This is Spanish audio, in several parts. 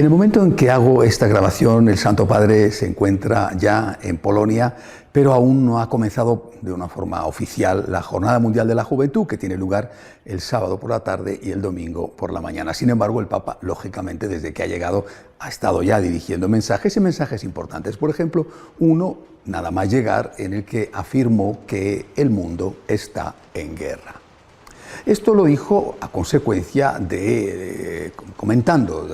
En el momento en que hago esta grabación, el Santo Padre se encuentra ya en Polonia, pero aún no ha comenzado de una forma oficial la Jornada Mundial de la Juventud, que tiene lugar el sábado por la tarde y el domingo por la mañana. Sin embargo, el Papa, lógicamente, desde que ha llegado, ha estado ya dirigiendo mensajes y mensajes importantes. Por ejemplo, uno, nada más llegar, en el que afirmó que el mundo está en guerra. Esto lo dijo a consecuencia de,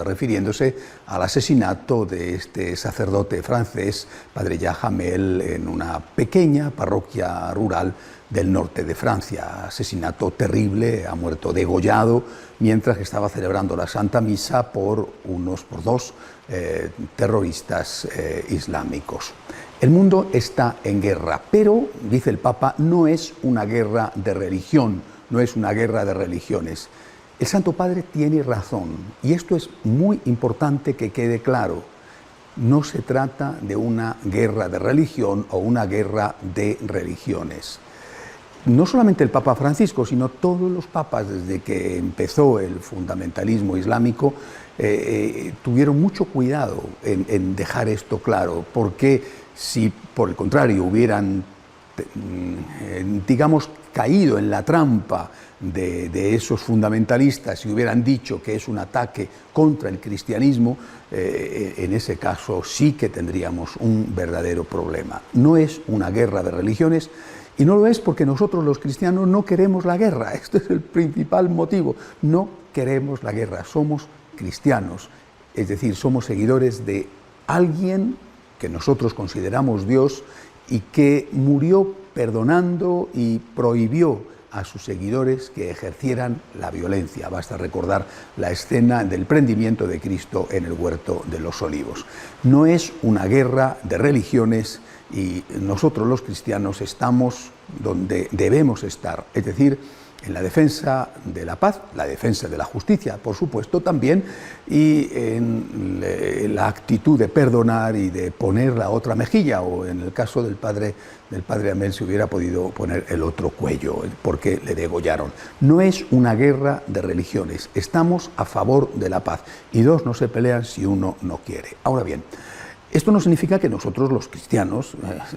refiriéndose al asesinato de este sacerdote francés, Padre Jacques Hamel, en una pequeña parroquia rural del norte de Francia. Asesinato terrible, ha muerto degollado mientras estaba celebrando la Santa Misa por dos terroristas islámicos. El mundo está en guerra, pero, dice el Papa, no es una guerra de religión, no es una guerra de religiones. El Santo Padre tiene razón, y esto es muy importante que quede claro. No se trata de una guerra de religión o una guerra de religiones. No solamente el Papa Francisco, sino todos los papas, desde que empezó el fundamentalismo islámico, tuvieron mucho cuidado en dejar esto claro, porque si por el contrario hubieran, digamos, caído en la trampa de esos fundamentalistas y hubieran dicho que es un ataque contra el cristianismo, en ese caso sí que tendríamos un verdadero problema. No es una guerra de religiones, y no lo es porque nosotros los cristianos no queremos la guerra. Este es el principal motivo. No queremos la guerra, somos cristianos, es decir, somos seguidores de alguien que nosotros consideramos Dios y que murió perdonando y prohibió a sus seguidores que ejercieran la violencia. Basta recordar la escena del prendimiento de Cristo en el huerto de los Olivos. No es una guerra de religiones y nosotros los cristianos estamos donde debemos estar, es decir, en la defensa de la paz, la defensa de la justicia, por supuesto, también, y en la actitud de perdonar y de poner la otra mejilla, o en el caso del padre Hamel se hubiera podido poner el otro cuello, porque le degollaron. No es una guerra de religiones, estamos a favor de la paz, y dos no se pelean si uno no quiere. Ahora bien, esto no significa que nosotros los cristianos,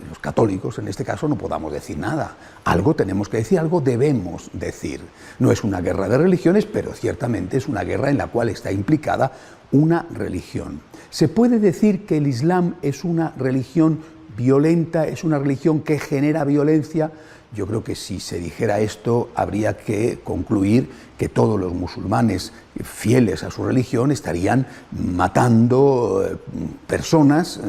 los católicos en este caso, no podamos decir nada. Algo tenemos que decir, algo debemos decir. No es una guerra de religiones, pero ciertamente es una guerra en la cual está implicada una religión. ¿Se puede decir que el Islam es una religión violenta, es una religión que genera violencia? Yo creo que si se dijera esto, habría que concluir que todos los musulmanes fieles a su religión estarían matando personas,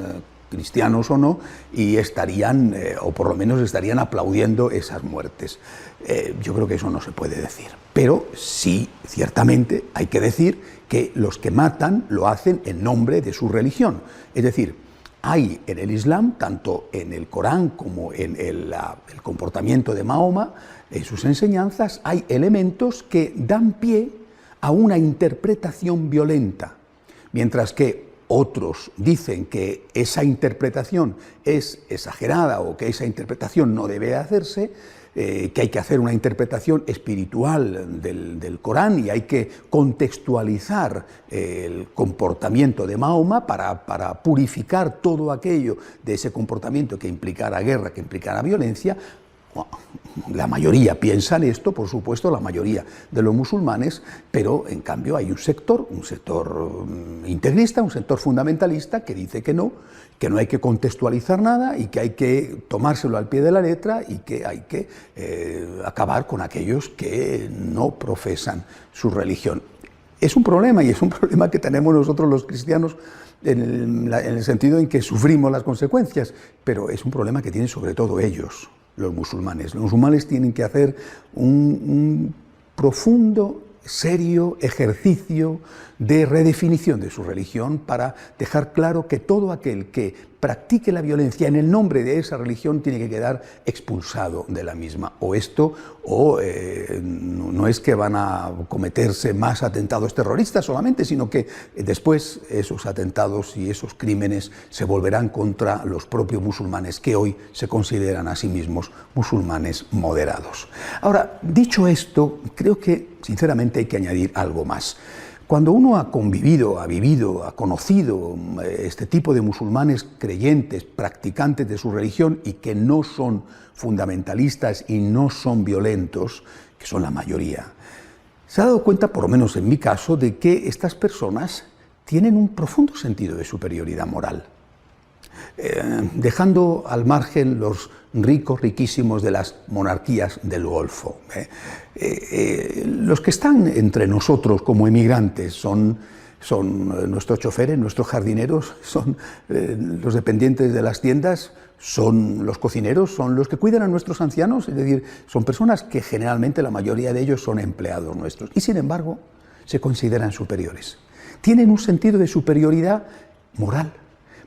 cristianos o no, y estarían, o por lo menos estarían aplaudiendo esas muertes. Yo creo que eso no se puede decir. Pero sí, ciertamente, hay que decir que los que matan lo hacen en nombre de su religión. Es decir, hay en el Islam, tanto en el Corán como en el comportamiento de Mahoma, en sus enseñanzas, hay elementos que dan pie a una interpretación violenta, mientras que otros dicen que esa interpretación es exagerada o que esa interpretación no debe hacerse, que hay que hacer una interpretación espiritual del Corán y hay que contextualizar el comportamiento de Mahoma para purificar todo aquello de ese comportamiento que implicara guerra, que implicara violencia. La mayoría piensan esto, por supuesto, la mayoría de los musulmanes, pero en cambio hay un sector integrista, un sector fundamentalista que dice que no hay que contextualizar nada y que hay que tomárselo al pie de la letra y que hay que acabar con aquellos que no profesan su religión. Es un problema, y es un problema que tenemos nosotros los cristianos en el sentido en que sufrimos las consecuencias, pero es un problema que tienen sobre todo ellos, los musulmanes. Los musulmanes tienen que hacer un profundo, serio ejercicio de redefinición de su religión para dejar claro que todo aquel que practique la violencia en el nombre de esa religión tiene que quedar expulsado de la misma. No es que van a cometerse más atentados terroristas solamente, sino que después esos atentados y esos crímenes se volverán contra los propios musulmanes que hoy se consideran a sí mismos musulmanes moderados. Ahora, dicho esto, creo que sinceramente hay que añadir algo más. Cuando uno ha convivido, ha vivido, ha conocido este tipo de musulmanes creyentes, practicantes de su religión y que no son fundamentalistas y no son violentos, que son la mayoría, se ha dado cuenta, por lo menos en mi caso, de que estas personas tienen un profundo sentido de superioridad moral. Dejando al margen los ricos, riquísimos de las monarquías del Golfo. Los que están entre nosotros como emigrantes son nuestros choferes, nuestros jardineros, son los dependientes de las tiendas, son los cocineros, son los que cuidan a nuestros ancianos, es decir, son personas que generalmente la mayoría de ellos son empleados nuestros y sin embargo se consideran superiores. Tienen un sentido de superioridad moral.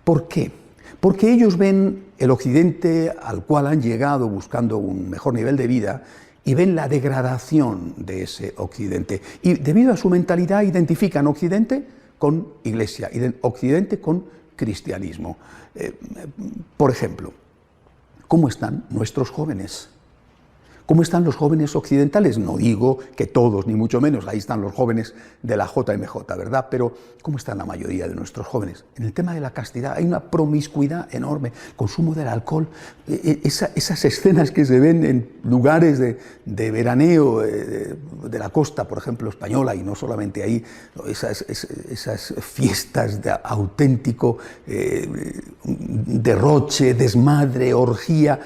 ¿Por qué? Porque ellos ven el Occidente al cual han llegado buscando un mejor nivel de vida y ven la degradación de ese Occidente. Y debido a su mentalidad identifican Occidente con Iglesia, Occidente con cristianismo. Por ejemplo, ¿cómo están nuestros jóvenes? ¿Cómo están los jóvenes occidentales? No digo que todos, ni mucho menos, ahí están los jóvenes de la JMJ, ¿verdad? Pero ¿cómo están la mayoría de nuestros jóvenes? En el tema de la castidad hay una promiscuidad enorme, consumo del alcohol, esas escenas que se ven en lugares de veraneo de la costa, por ejemplo, española, y no solamente ahí, esas fiestas de auténtico derroche, desmadre, orgía.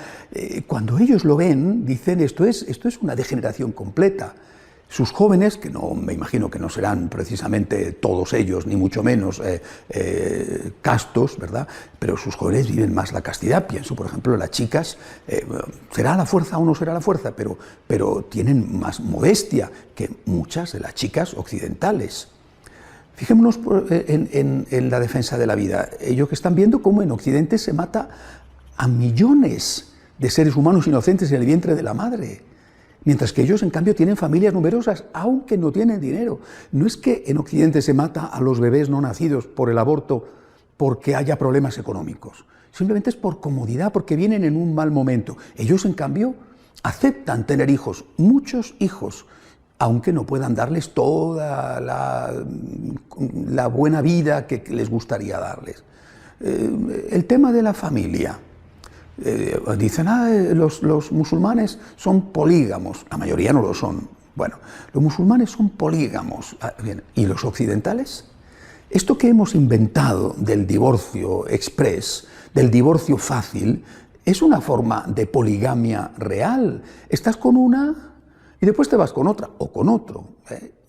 Cuando ellos lo ven, dicen esto es una degeneración completa. Sus jóvenes, que no me imagino que no serán precisamente todos ellos, ni mucho menos castos, ¿verdad? Pero sus jóvenes viven más la castidad. Pienso, por ejemplo, en las chicas, será la fuerza o no será la fuerza, pero tienen más modestia que muchas de las chicas occidentales. Fijémonos en la defensa de la vida. Ellos que están viendo cómo en Occidente se mata a millones de seres humanos inocentes en el vientre de la madre, mientras que ellos en cambio tienen familias numerosas, aunque no tienen dinero. No es que en Occidente se mata a los bebés no nacidos por el aborto porque haya problemas económicos, simplemente es por comodidad, porque vienen en un mal momento. Ellos en cambio aceptan tener hijos, muchos hijos, aunque no puedan darles toda la buena vida que les gustaría darles. El tema de la familia. Dicen, los musulmanes son polígamos. La mayoría no lo son. Bueno, los musulmanes son polígamos. Bien, ¿y los occidentales? Esto que hemos inventado del divorcio express, del divorcio fácil, es una forma de poligamia real. Estás con una y después te vas con otra o con otro.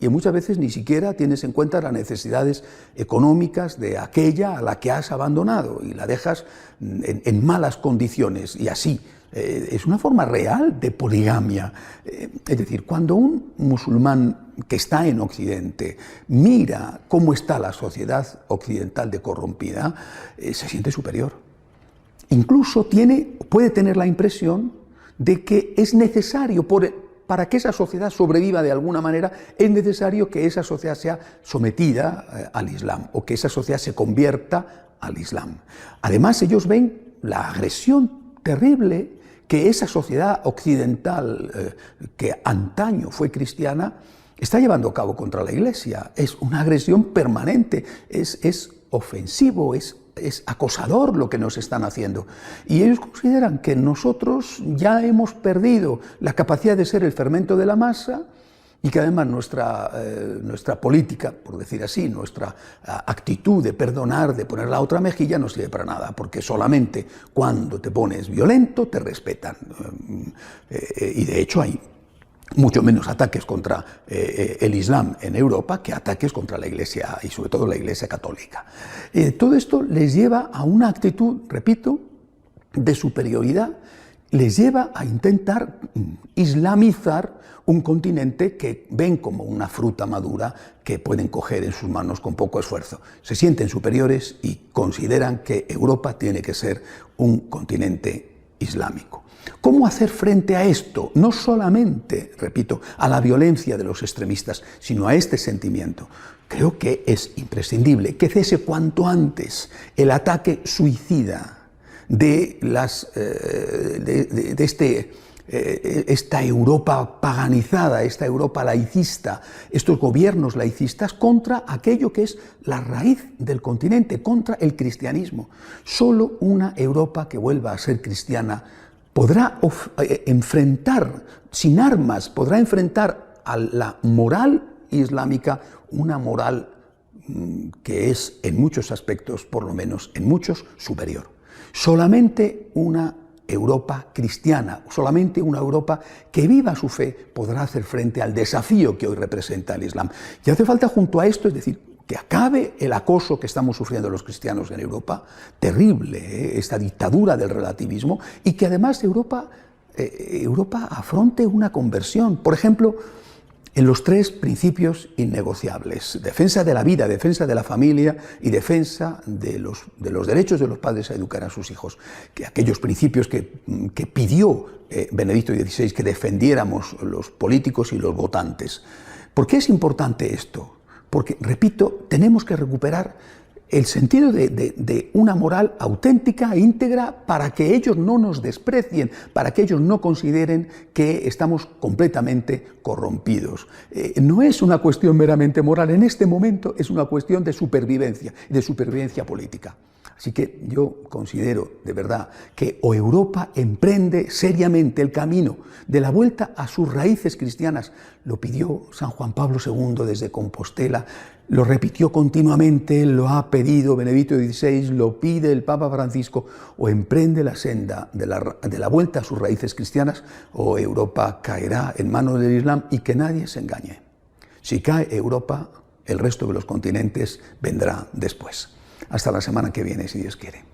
Y muchas veces ni siquiera tienes en cuenta las necesidades económicas de aquella a la que has abandonado y la dejas en malas condiciones y así. Es una forma real de poligamia. Es decir, cuando un musulmán que está en Occidente mira cómo está la sociedad occidental de corrompida, se siente superior. Incluso puede tener la impresión de que es necesario, para que esa sociedad sobreviva de alguna manera, es necesario que esa sociedad sea sometida al Islam o que esa sociedad se convierta al Islam. Además, ellos ven la agresión terrible que esa sociedad occidental, que antaño fue cristiana, está llevando a cabo contra la Iglesia. Es una agresión permanente, es ofensivo, es acosador lo que nos están haciendo. Y ellos consideran que nosotros ya hemos perdido la capacidad de ser el fermento de la masa y que además nuestra política, por decir así, nuestra actitud de perdonar, de poner la otra mejilla, no sirve para nada, porque solamente cuando te pones violento te respetan. Y de hecho hay mucho menos ataques contra el Islam en Europa que ataques contra la Iglesia y sobre todo la Iglesia católica. Todo esto les lleva a una actitud, repito, de superioridad, les lleva a intentar islamizar un continente que ven como una fruta madura que pueden coger en sus manos con poco esfuerzo. Se sienten superiores y consideran que Europa tiene que ser un continente islámico. ¿Cómo hacer frente a esto? No solamente, repito, a la violencia de los extremistas, sino a este sentimiento. Creo que es imprescindible que cese cuanto antes el ataque suicida de este esta Europa paganizada, esta Europa laicista, estos gobiernos laicistas contra aquello que es la raíz del continente, contra el cristianismo. Solo una Europa que vuelva a ser cristiana podrá enfrentar, sin armas, podrá enfrentar a la moral islámica, una moral que es en muchos aspectos, por lo menos en muchos, superior. Solamente una Europa cristiana, solamente una Europa que viva su fe podrá hacer frente al desafío que hoy representa el Islam. Y hace falta junto a esto, es decir, que acabe el acoso que estamos sufriendo los cristianos en Europa, terrible, esta dictadura del relativismo, y que además Europa afronte una conversión. Por ejemplo, en los 3 principios innegociables: defensa de la vida, defensa de la familia y defensa de los derechos de los padres a educar a sus hijos. Que aquellos principios que pidió Benedicto XVI que defendiéramos los políticos y los votantes. ¿Por qué es importante esto? Porque, repito, tenemos que recuperar el sentido de una moral auténtica e íntegra para que ellos no nos desprecien, para que ellos no consideren que estamos completamente corrompidos. No es una cuestión meramente moral, en este momento es una cuestión de supervivencia política. Así que yo considero de verdad que o Europa emprende seriamente el camino de la vuelta a sus raíces cristianas, lo pidió San Juan Pablo II desde Compostela, lo repitió continuamente, lo ha pedido Benedicto XVI, lo pide el Papa Francisco, o emprende la senda de la vuelta a sus raíces cristianas, o Europa caerá en manos del Islam, y que nadie se engañe. Si cae Europa, el resto de los continentes vendrá después. Hasta la semana que viene, si Dios quiere.